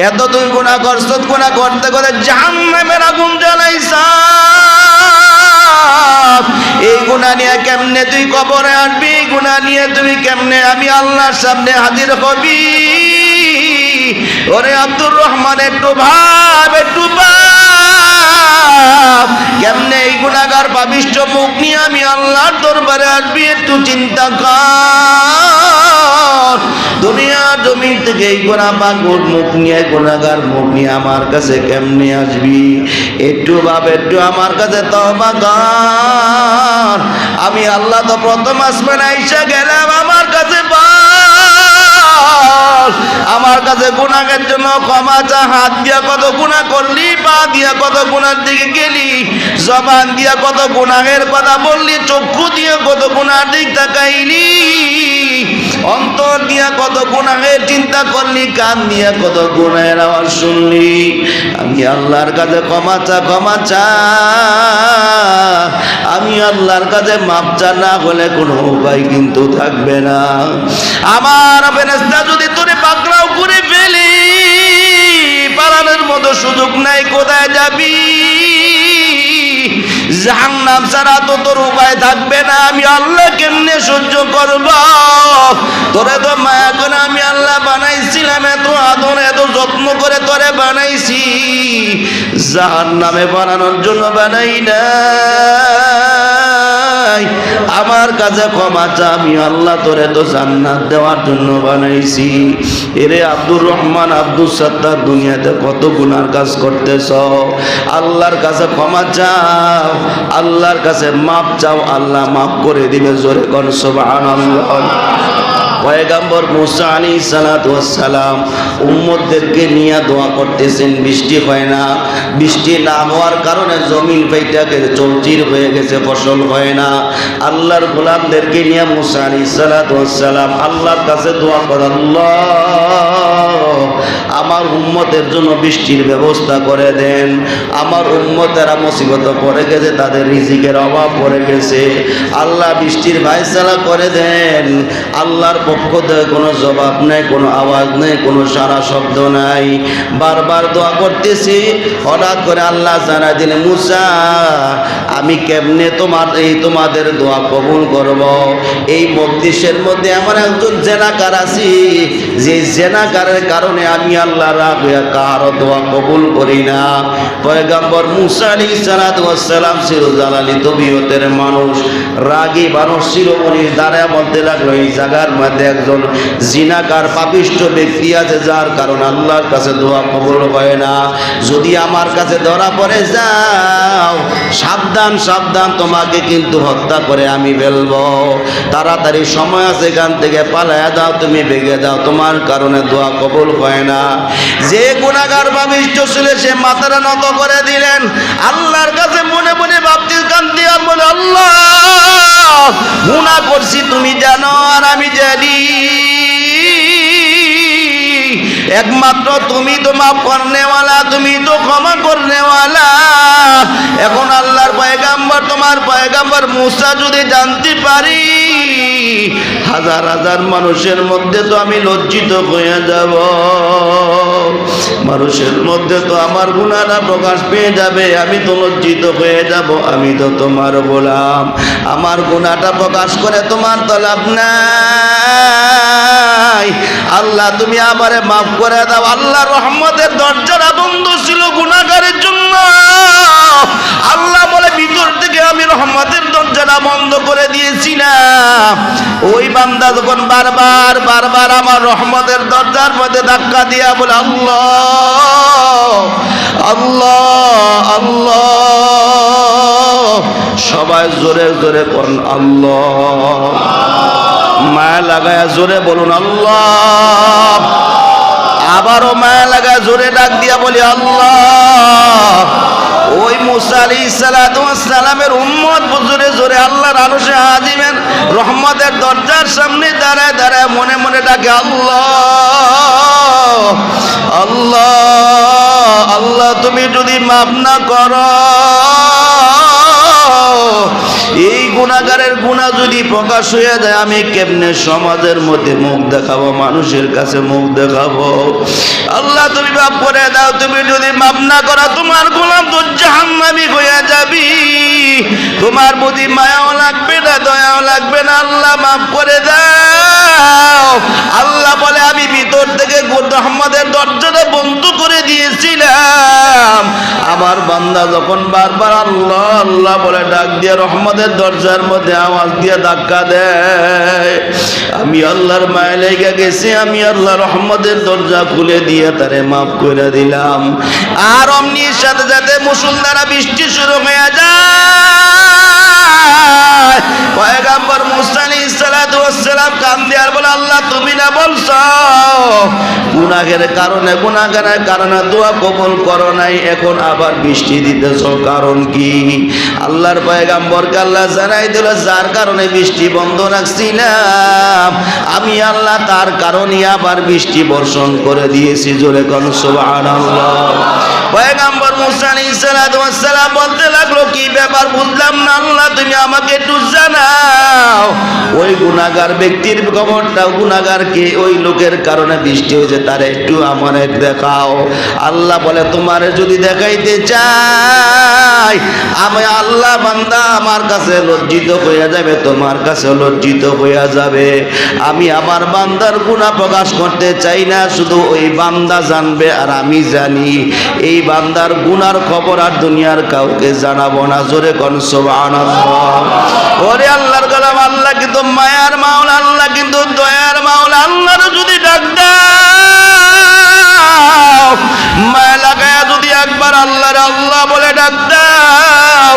এত তুই গুনাহ করছ, গুনাহ করতে করতে জাহান্নামের আগুন জ্বালাইছা। এই গুনাহ নিয়ে কেমনে তুই কবরে আসবি? এই গুনাহ নিয়ে তুমি কেমনে আমি আল্লাহর সামনে হাজির হবি? ওরে আব্দুর রহমান একটু ভাব, একটু ভাব, কেমনে এই গুনাহগার পাপিষ্ঠ মুখ নিয়ে আমি আল্লাহর দরবারে আসবি? একটু চিন্তা কর। দুনিয়ার জমিন থেকে এই গুনাহ পাগল মুখ নিয়ে, গুনাহগার মুখ নিয়ে আমার কাছে কেমনে আসবি? একটু ভাব, একটু আমার কাছে তওবা কর। আমি আল্লাহ তো প্রথম আসমানে আইসা গেলাম, আমার কাছে আমার কাছে গুনাহের জন্য ক্ষমা চা। হাত দিয়া কত গুনাহ করলি, পা দিয়া কত গুনার দিকে গেলি, জবান দিয়া কত গুনাহের কথা বললি, চক্ষু দিয়া কত গুনার দিক তাকাইলি, অন্তর দিয়া কত গুনাহের চিন্তা করলি, কান দিয়া কত গুনাহের আওয়াজ শুনলি। আমি আল্লাহর কাছে ক্ষমা চা, ক্ষমা চা। আমি আল্লাহর কাছে মাপ চা, না হলে কোনো উপায় কিন্তু থাকবে না। আমার ফেরেশতা যদি তোরে পাকড়াও করে ফেলি, পালানোর মতো সুযোগ নাই, কোথায় যাবি? জাহান্নাম ছাড়া তো তোর উপায় থাকবে না। আমি আল্লাহ কেমনে সহ্য করব? তোরে তো মায়া করে আমি আল্লাহ বানাইছিলাম, এত আদর এত যত্ন করে তোরে বানাইছি, জাহান্নামে বানানোর জন্য বানাই নাই। আমার কাছে ক্ষমা চা, আমি আল্লাহ তোরে তো জান্নাত দেওয়ার জন্য বানাইছি। এরে আব্দুর রহমান, আব্দুল সত্তার, দুনিয়াতে কত গুনার কাজ করতেছ, আল্লাহর কাছে ক্ষমা চাও, আল্লাহর কাছে মাপ চাও, আল্লাহ মাফ করে দিবে। জোরে কোন সুবহানাল্লাহ। পয়গম্বর মুসা আলাইহিস সালাতু ওয়াস সালাম উম্মতদেরকে নিয়ে দোয়া করতেছেন, বৃষ্টি হয় না। বৃষ্টি না হওয়ার কারণে জমিন ফাইটাকে চৌচির হয়ে গেছে, ফসল হয় না। আল্লাহর গোলামদেরকে নিয়ে মুসা আলাইহিস সালাতু ওয়াস সালাম আল্লাহর কাছে দোয়া করে, আল্লাহ আমার উম্মতের জন্য বৃষ্টির ব্যবস্থা করে দেন। আমার উম্মতেরা মুসিবতে পড়ে গেছে, তাদের রিজিকের অভাব পড়ে গেছে, আল্লাহ বৃষ্টির ফায়সালা করে দেন। আল্লাহর পক্ষ থেকে কোনো জবাব নেই, কোনো আওয়াজ নেই, কোনো সারা শব্দ নাই। বারবার দোয়া করতেছি, হঠাৎ করে আল্লাহ জানাই দিলেন, মুসা আমি কেমনে তোমাদের দোয়া কবুল করব? এই মজলিসের মধ্যে এমন একজন জেনাকার আছি, যে জেনাকারের কারণে আমি আল্লাহ রাগ হয়ে কারো দোয়া কবুল করি না। পয়গম্বর মুসা আলাইহিস সালাতু ওয়াস সালাম ছিল জালালি তবিয়তের মানুষ, রাগী মানুষ ছিল। উনি দাঁড়ায় বলতে লাগলো, এই জায়গার মধ্যে একজন জিনাকার পাপিষ্ঠ ব্যক্তি আছে, যার কারণে আল্লাহর কাছে দোয়া কবুল হয় না। যদি আমার কাছে ধরা পড়ে যাও, সাবধান সাবধান, তোমাকে কিন্তু হত্যা করে আমি ফেলবো। তাড়াতাড়ি সময় আছে, এখান থেকে পালায়া দাও, তুমি ভেগে দাও, তোমার কারণে দোয়া কবুল হয় না। যে গুনাহগার পাপিষ্ঠ ছিল সে মাথাটা নত করে দিলেন, আল্লাহর কাছে মনে মনে ভাবতে কান্দি আর বলে, আল্লাহ গুনাহ করছি তুমি জানো আর আমি জানি, একমাত্র তুমি তো মাফ করনেওয়ালা, তুমি তো ক্ষমা করনেওয়ালা। এখন আল্লাহর পয়গাম্বর, তোমার পয়গাম্বর মুসা যদি জানতে পারি, হাজার হাজার মানুষের মধ্যে তো আমি লজ্জিত হয়ে যাব, মানুষের মধ্যে তো আমার গুনাহটা প্রকাশ পেয়ে যাবে, আমি তো লজ্জিত হয়ে যাব। আমি তো তোমার গোলাম, আমার গুনাহটা প্রকাশ করে তোমার তো লাভ নাই। আল্লাহ তুমি আমারে মাফ করে দাও। আল্লাহ রহমতের দরজাটা বন্ধ ছিল গুনাহগারের জন্য। আল্লাহ বলে, ভিতর থেকে আমি রহমতের দরজাটা বন্ধ করে দিয়েছি না। ওই বান্দা যখন বারবার বারবার আমার রহমতের দরজার মধ্যে ধাক্কা দিয়া বলে, আল্লাহ আল্লাহ আল্লাহ, সবাই জোরে জোরে বলুন আল্লাহ, মায়া লাগায় জোরে বলুন আল্লাহ। আবারও মায়া লাগায় জোরে ডাক দিয়া বলি আল্লাহ। ওই মুসা আলাইহিস সালাতু ওয়াস সালামের উম্মত জোরে জোরে আল্লাহর আরশে আজিমের রহমতের দরজার সামনে দাঁড়ায় দাঁড়ায় মনে মনে ডাকে, আল্লাহ আল্লাহ আল্লাহ, তুমি যদি মাফ না করো, এই গুনাহগারের গুনাহ যদি প্রকাশ হয়ে যায় আমি কেমনে সমাজের মধ্যে মুখ দেখাবো, মানুষের কাছে মুখ দেখাবো? আল্লাহ তুমি মাফ করে দাও। তুমি যদি মাফ না করো তোমার গোলাম তো জাহান্নামী হয়ে যাবি। তোমার প্রতি মায়াও লাগবে না, দয়াও লাগবে না। আল্লাহ মাফ করে দাও। আল্লাহ বলে আমি ভিতর থেকে রহমতের দরজাটা বন্ধ করে দিয়েছিলাম। আমার বান্দা যখন বারবার আল্লাহ আল্লাহ বলে ডাক দিয়ে রহমতের দরজার মধ্যে আওয়াজ দিয়ে ধাক্কা দেয়, আমি আল্লাহর মায়া লেগে গেছি, আমি আল্লাহ রহমতের দরজা খুলে দিয়ে তারে মাফ করে দিলাম। আর অমনির সাথে সাথে মুষলধারা বৃষ্টি শুরু হয়ে যায়। পয়গম্বর মুসা আলাইহিস সালাতু ওয়াস সালাম কান্দে আর বলে আল্লাহ তুমি না বলছো গুনাহের কারণে দোয়া কবুল করো নাই, এখন আবার বৃষ্টি দিতেছ, কারণ কি? আল্লাহর পয়গম্বরকে আল্লাহ জানাই দিল যার কারণে বৃষ্টি বন্ধ রাখছিলাম আমি আল্লাহ তার কারণে আবার বৃষ্টি বর্ষণ করে দিয়েছি। জোরে কোন সুবহানাল্লাহ। পয়গম্বর মুসা আলাইহিস সালাতু ওয়াস সালাম বলতে লাগলো কি ব্যাপার বুঝলাম না, আল্লাহ তুমি আমাকে একটু জানাও ওই গুনাহগার ব্যক্তির খবরটা, গুনাহগারকে ওই লোকের কারণে বৃষ্টি হয়েছে তার একটু আমার দেখাও। আল্লাহ বলে তোমার যদি দেখাইতে চাই আমি আল্লাহ বান্দা আমার কাছে লজ্জিত হয়ে যাবে, তোমার কাছে লজ্জিত হয়ে যাবে। আমি আমার বান্দার গুনাহ প্রকাশ করতে চাই না, শুধু ওই বান্দা জানবে আর আমি জানি। এই বান্দার গুনার খবর আর দুনিয়ার কাউকে জানাবো না। জোরে কোন সুবহানাল্লাহ। ওরে আল্লাহর গোলাম, আল্লাহ কিন্তু মায়ার মাওলা, আল্লাহ কিন্তু দয়ার মাওলা। আল্লাহর যদি ডাক দাও মায়া লাগায়া যদি একবার আল্লাহর আল্লাহ বলে ডাক দাও,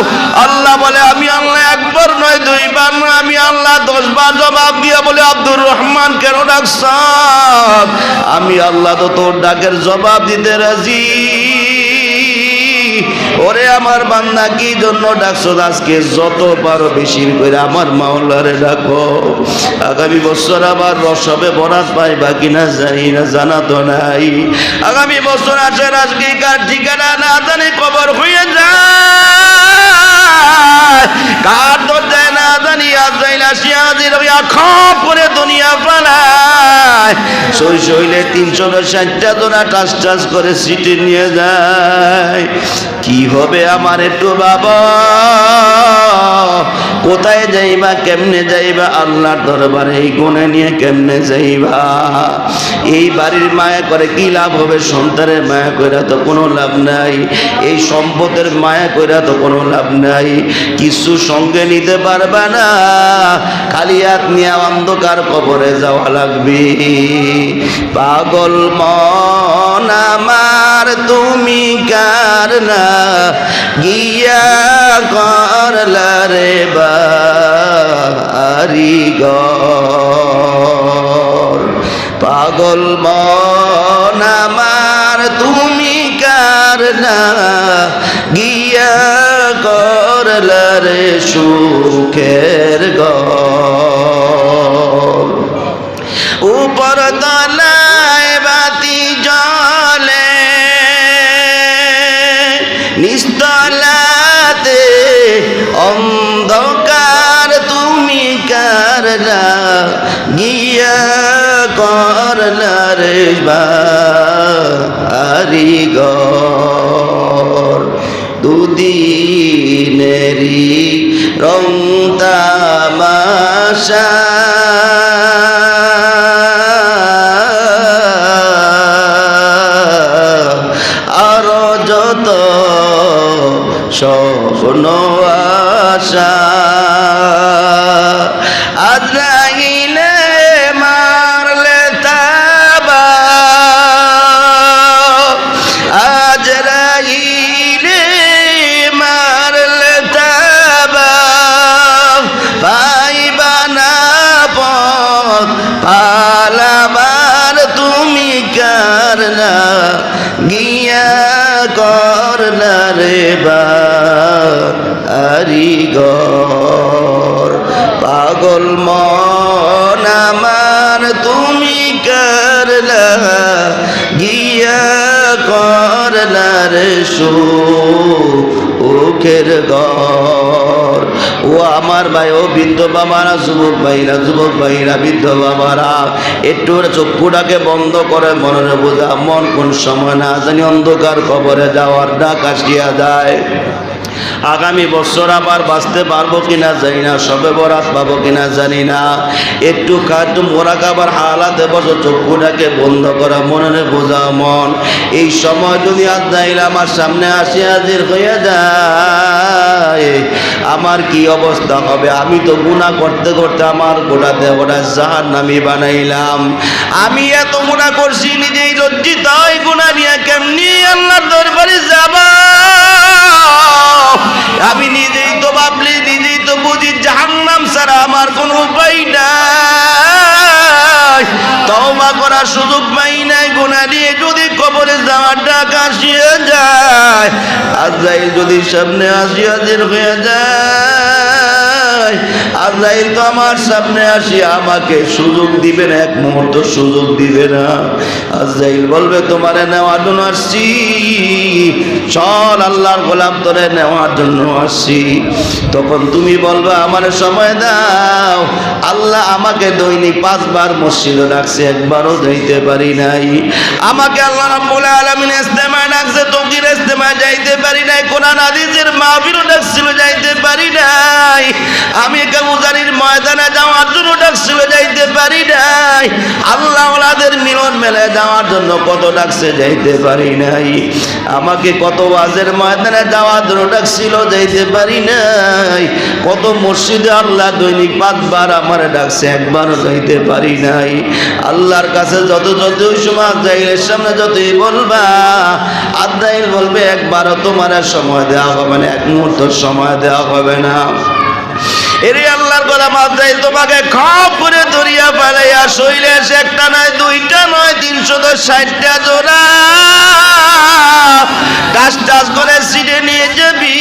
আল্লাহ বলে আমি আল্লাহ একবার নয় দুইবার নয় আমি আল্লাহ 10 বার জবাব দিয়া বলে আব্দুর রহমান কেন ডাকছ? আমি আল্লাহ তো তোর ডাকের জবাব দিতে রাজি। ওরে আমার বান্দা কি জন্য ডাকছো? আজকে যত পারো বেশি করে আমার মাওলারে ডাকো। আগামী বছর আবার রসবে বরাত পাইবা কিনা জানি না, জানা তো নাই। আগামী বছর আসে আজকে কার ঠিকানা না জানি কবর হয়ে যায়, কার দরজায় না জানি আজাইল আসিয়া হাজির হইয়া খপ করে দুনিয়া পালায়। শৈশলে 360টা জোড়া টাস টাস করে সিটি নিয়ে যায়। কি হবে আমার একটু বাবা, কোথায় যাইবা, কেমনে যাইবা আল্লাহর দরবারে এই গুণে নিয়ে কেমনে যাইবা? এই বাড়ির মায়া করে কি লাভ হবে? সন্তানের মায়া করে তো কোনো লাভ নাই, এই সম্পদের মায়া করে তো কোনো লাভ নাই। কিছু সঙ্গে নিতে পারবা না, খালি হাত নিয়ে অন্ধকার কবরে যাওয়া লাগবে। পাগল মন আমার তুমি কার না গিয়া করলা রে বাড়িঘর। পাগল মন আমার তুমি কার না গিয়া করলা রে সুখের ঘর। উপর তলায় বাতি জ্বলে নিস্তলাতে অন্ধকার তুমি কারলা গিয়া করলা রে বাড়িঘর। দুদিনেরই রং তামাশা আরো যত স্বপ্ন আশা আজরাইলে মারলে তাবা, আজরাইলে মারলে তাবা পাইবা না পথ পালাবার তুমি কার না গিয়া করলা রে বাড়িঘর। পাগল মন আমার তুমি করলা গিয়া করলা রে সুখের ঘর। ও আমার ভাই, ও বৃদ্ধ বাবারা, যুবক ভাইরা, বৃদ্ধ বাবারা, একটু চক্ষুটাকে বন্ধ করে মনে বোঝা, মন কোন সময় না জানি অন্ধকার কবরে যাওয়ার ডাক আসিয়া যায়। আগামী বছর আবার বাঁচতে পারবো কিনা জানি না, সবে বরাত পাবো কিনা জানি না। একটু মোরাকাবার হালাতে বসো, চক্ষুটাকে বন্ধ করা, মনে বোঝা মন। এই সময় যদি আজরাইল আমার সামনে আসি হাজির হয়ে যায়, আমার কি অবস্থা হবে? আমি তো গুনাহ করতে করতে আমার গোটা দেহটা জাহান্নামী বানাইলাম। আমি এত গুনাহ করছি, নিজেই লজ্জিত, এই গুনাহ নিয়ে কেমনি আল্লাহর দরবারে যাবা? আমি নিজেই তো ভাবলি, নিজেই তো বুঝি জাহান্নাম ছাড়া আমার কোনো উপায় নাই, তওবা করার সুযোগ পাই নাই। গুনাহ নিয়ে যদি কবরে যাওয়ার ডাক আসিয়া যায়, আজরাইল যদি সামনে আসিয়া হাজির হয়ে যায়, আজরাইল তো আমার সামনে আসিয়া আমাকে সুযোগ দিবে না, এক মুহূর্ত সুযোগ দিবে না। আজরাইল বলবে তোমারে নেওয়ার জন্য আসছি, চল আল্লাহর গোলাম, তোরে নেওয়ার জন্য আসছি। তখন তুমি বলবা আমার সময় দাও। আল্লাহ আমাকে দৈনিক 5 বার মসজিদে ডাকছে, একবারও যাইতে পারি নাই। আমাকে আল্লাহ রাব্বুল আলামিন ইজতেমায় ডাকছে, তকদির ইজতেমায় যাইতে পারি নাই। কোরআন হাদিসের মাহফিলও ডাকছিল, যাইতে পারি নাই। আমি কাউজারির ময়দানে যাওয়ার জন্য ডাকছিল, যাইতে পারি নাই। আল্লাহ ওয়ালাদের মিলন মেলে যাওয়ার জন্য কত ডাকছে, যাইতে পারি নাই। আমাকে কত ওয়াজের ময়দানে যাওয়ার জন্য ডাকছিল, যাইতে পারি নাই। কত মসজিদে আল্লাহ দৈনিক 5 বার আমার ডাকছে, একবারও যাইতে পারি নাই। আল্লাহর কাছে যতই সময় আজরাইলের সামনে যতই বলবা, আজরাইল বলবে একবারও তোমার সময় দেওয়া হবে না, এক মুহূর্ত সময় দেওয়া হবে না। এরে আল্লাহর গোলাম, আজরাইল তোমাকে খপ করে ধরিয়া ফেলাইয়া শরীরে এসে একটা নয়, দুইটা নয়, 360টা জোড়া টাস করে সিটে নিয়ে যাবি।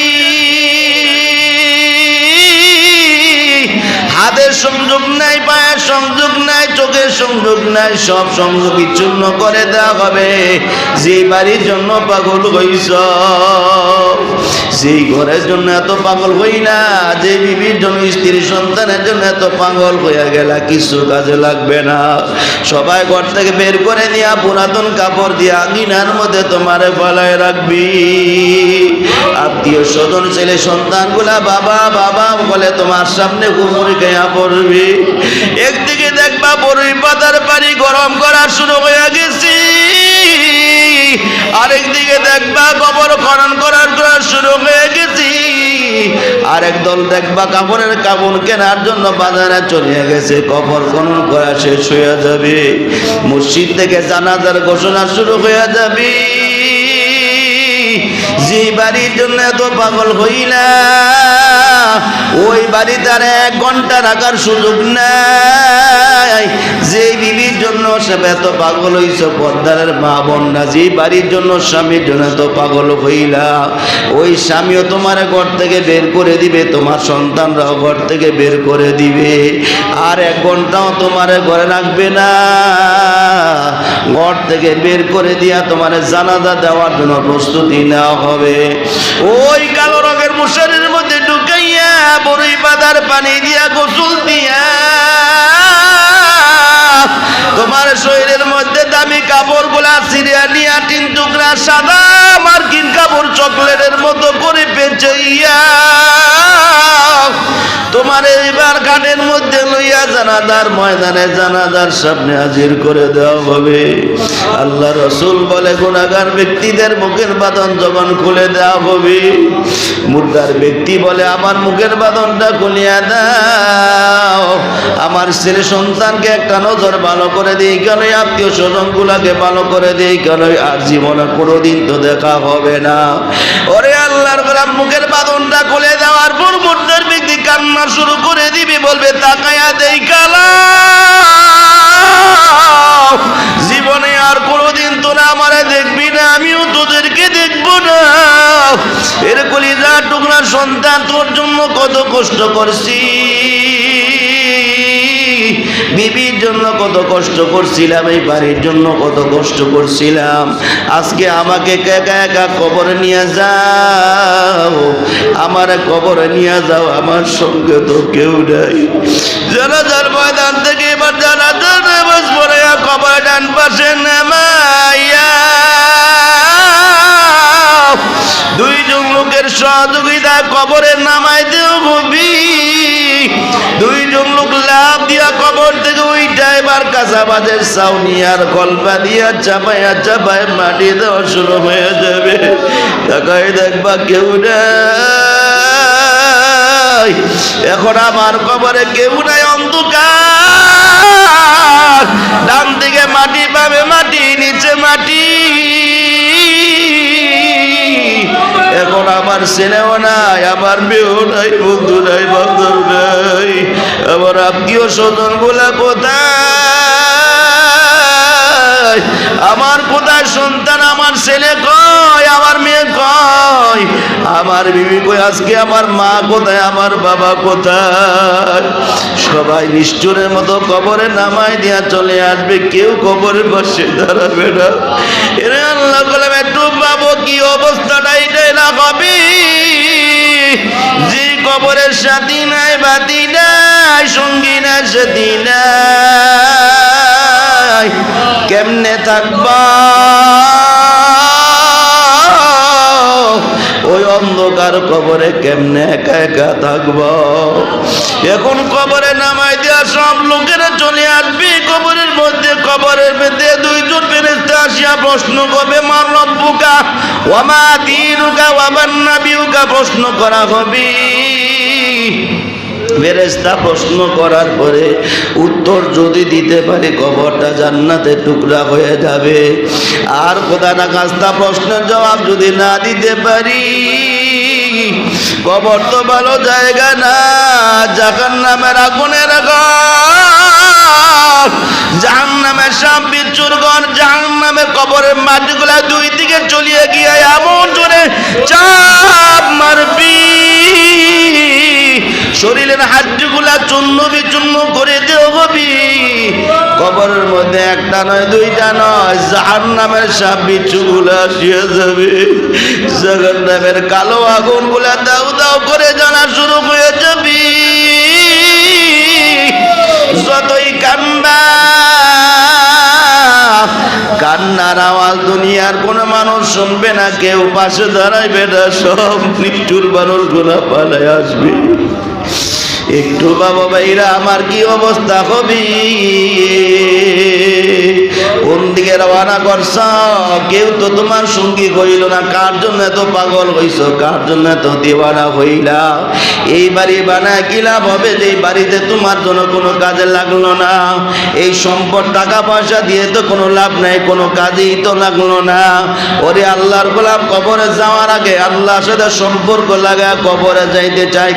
হাতের সংযোগ নাই, পায়ের সংযোগ নাই, চোখের সংযোগ নাই, সব সংযোগ বিচ্ছিন্ন করে দেওয়া হবে। যে বাড়ির জন্য পাগল হইছ, যেই ঘরের জন্য এত পাগল হই না, যে বিবির জন্য, স্ত্রী সন্তানের জন্য এত পাগল হইয়া গেলা, কিছু কাজে লাগবে না। সবাই ঘর থেকে বের করে নিয়া পুরাতন কাপড় দিয়ে আঙিনার মধ্যে তোমারে ফলায় রাখবি। আত্মীয় স্বজন, ছেলে সন্তান গুলা বাবা বাবা বলে তোমার সামনে ঘুমুরি গায়া পড়বি। একদিকে দেখবা বড়ই পাতার পানি গরম করা শুরু হয়ে গেছি, আরেকদিকে দেখবা কবর খনন করার শুরু হয়ে গেছি। আরেক দল দেখবা কাপড়ের কাপড় কেনার জন্য বাজারে চলে গেছে, কবর খনন করা শেষ হয়ে যাবে, মসজিদ থেকে জানাজার ঘোষণা শুরু হয়ে যাবে। যে বাড়ির জন্য এত পাগল হইলা, ওই বাড়িতে আর 1 ঘন্টা রাখার সুযোগ নাই। যে বিবির জন্য সে এত পাগল হইছ, পর্দারের মা বোনরা, যে বাড়ির জন্য স্বামীর জন্য এত পাগল হইলা, ওই স্বামীও তোমার ঘর থেকে বের করে দিবে, তোমার সন্তানরাও ঘর থেকে বের করে দিবে। আর 1 ঘন্টাও তোমার ঘরে রাখবে না, ঘর থেকে বের করে দিয়া তোমার জানাজা দেওয়ার জন্য প্রস্তুতি নেওয়া হবে। ওই কালো রঙের মশারির মধ্যে ঢুকাইয়া বড়ই পাতার পানি দিয়া গোসল দিয়া তোমার শরীরের মধ্যে দামি কাপড় গুলা ছিঁড়িয়া নিয়া 3 টুকরা সাদা মার্কিন কাপড় চকলেটের মতো করে পেঁচাইয়া তোমার এইবার ঘাটের মধ্যে লইয়া জানাজার ময়দানে জানাজার সামনে হাজির করে দেওয়া হবে। আল্লাহ রসুল বলে গুনাহগার ব্যক্তিদের মুখের বাঁধন যখন খুলে দেওয়া হবে, মুর্দার ব্যক্তি বলে আমার মুখের বাঁধনটা খুলিয়া দাও, আমার ছেলে সন্তানকে একটা নজর ভালো করে দিই কেন, আত্মীয় স্বজন গুলাকে ভালো করে দিই কেন, আর জীবনে কোনোদিন তো দেখা হবে না। ওরে আল্লাহর গোলাম, মুখের বাঁধনটা খুলে দেওয়ার পর মুর্দার ব্যক্তি কান্না শুরু করে দিবি, বলবে তাকায়া দেই কালা, জীবনে আর কোনোদিন তোরা আমারে দেখবি না, আমিও তোদেরকে দেখবো না। এর কলিজার টুকরা সন্তান, তোর জন্য কত কষ্ট করছি, বিবির জন্য কত কষ্ট করছিলাম, এই বাড়ির জন্য কত কষ্ট করছিলাম, আজকে আমাকে একা একা কবরে নিয়ে যাও, আমার কবরে নিয়ে যাও, আমার সঙ্গে তো কেউ নাই। জানাজার ময়দান থেকে এবার জানাজার নামাজ পড়ে কবর ডান পাশে নামাইয়া দুইজন লোকের সহযোগিতায় কবরে নামাই দেও গবি। দুইজন লোক লাভ দিয়া কবর থেকে ওইটা এবার কাঁচাবাজের ছাউনি আর কলপা দিয়া চাপাইয়া চাপায় মাটি দেওয়া শুরু হয়ে যাবে। তাকাই দেখবা কেউ নাই, এখন আমার কবরে কেউ নাই, অন্ধকার, ডান দিকে মাটি পাবে মাটি, নিচে মাটি। এখন আমার ছেলেও নাই, আমার মেয়েও নাই, বন্ধু নাই, বান্ধব নাই, আমার আত্মীয় স্বজন গুলা কোথায়, আমার কোথায় সন্তান, আমার ছেলে কয়, আমার মেয়ে কয়, আমার বিবি কই, আজকে আমার মা কোথায়, আমার বাবা কোথায়? সবাই নিষ্ঠুরের মতো কবরে নামাই দিয়া চলে আসবে, কেউ কবরে বসে দাঁড়াবে না। এরে আল্লাহ বললাম একটু পাবো কি অবস্থাটা এটাই না হবে, যে কবরের সাথী নাই, বাতি নাই, সঙ্গী নাই, সাথী নাই, কেমনে থাকবা ওই অন্ধকার কবরে, কেমনে একা একা থাকব? এখন কবরে নামাই দেওয়া সব লোকেরা চলে আসবে কবরের মধ্যে। কবরের মধ্যে দুইজন ফেরেশতা আসিয়া প্রশ্ন করবে, মা রব্বুকা ওয়া মা দীনুকা ওয়া মান নাবিয়ুকা, প্রশ্ন করা হবে। ফেরেশতা প্রশ্ন করার পরে উত্তর যদি দিতে পারে কবরটা জান্নাতের টুকরা হয়ে যাবে। আর খোদা না খাস্তা প্রশ্নের জবাব যদি না দিতে পারি, কবর তো ভালো জায়গা না, জাহান্নামের আগুনের ঘর, জাহান্নামের সাপ বিচ্ছুর ঘর, জাহান্নামের কবরের মাটিগুলা দুই দিকে চলিয়ে গিয়ে এমন জোরে চাপ মারবি, শরীরের হাড্ডিগুলা চূর্ণ বিচূর্ণ করে দেও হবি। কবরের মধ্যে একটা নয়, দুইটা নয়, জাহান্নামের সাপ বিচ্ছুগুলা আসিয়া যাবে, জাহান্নামের কালো আগুনগুলা দাউ দাউ করে জ্বলা শুরু হয়ে যাবে। যতই কান্না, কান্নার আওয়াজ দুনিয়ার কোনো মানুষ শুনবে না, কেউ পাশে দাঁড়াইবে না, সব নিষ্ঠুর মানুষগুলা পালায় আসবে। একটু বাবা ভাইরা আমার কি অবস্থা হবে, কোন দিকে রওনা করছ? কেউ তো তোমার সঙ্গী হইল না, কার জন্য এত পাগল হইছ, কার জন্য এত দিওয়ানা হইলা? এই বাড়ি বানায় কি লাভ হবে, যে বাড়িতে তোমার জন্য কোনো কাজে লাগলো না? এই সম্পদ টাকা পয়সা দিয়ে তো কোনো লাভ নাই, কোনো কাজেই তো লাগলো না। ওরে আল্লাহর গোলাম, কবরে যাওয়ার আগে আল্লাহর সাথে সম্পর্ক লাগায় কবরে যাইতে চাই।